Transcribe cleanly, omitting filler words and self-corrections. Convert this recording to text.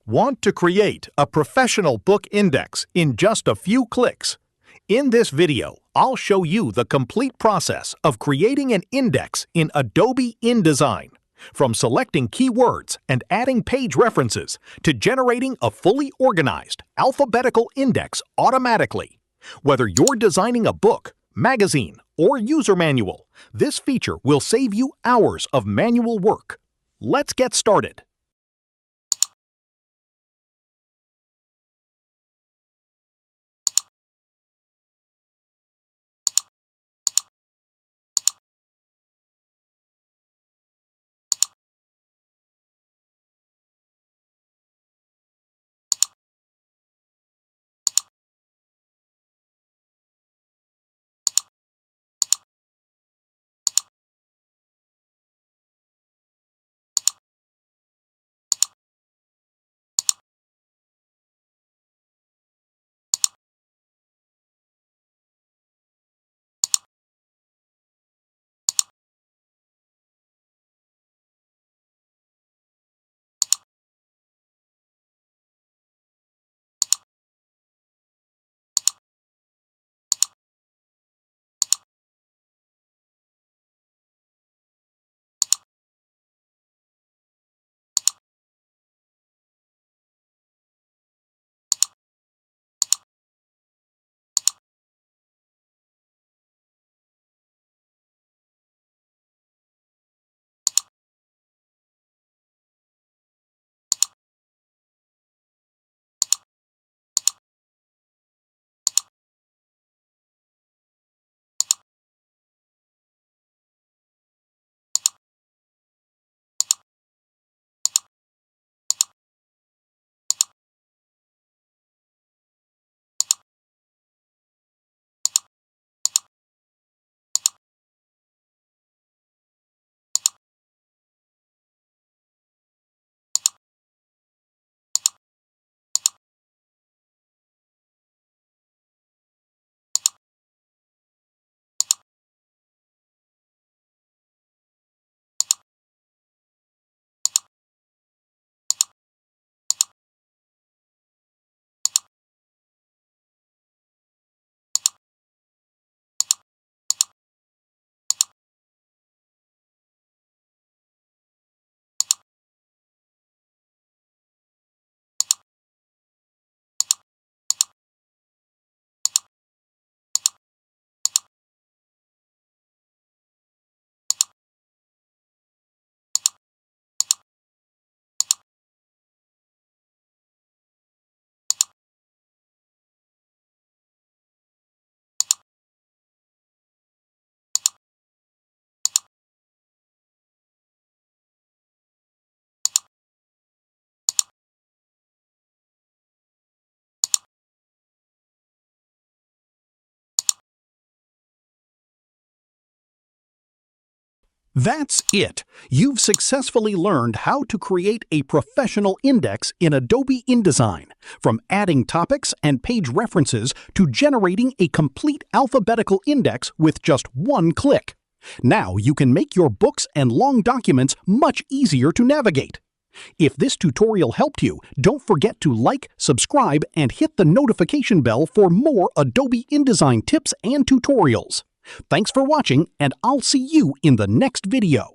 Want to create a professional book index in just a few clicks? In this video, I'll show you the complete process of creating an index in Adobe InDesign, from selecting keywords and adding page references to generating a fully organized alphabetical index automatically. Whether you're designing a book, magazine, or user manual, this feature will save you hours of manual work. Let's get started. That's it! You've successfully learned how to create a professional index in Adobe InDesign, from adding topics and page references to generating a complete alphabetical index with just one click. Now you can make your books and long documents much easier to navigate. If this tutorial helped you, don't forget to like, subscribe, and hit the notification bell for more Adobe InDesign tips and tutorials. Thanks for watching, and I'll see you in the next video.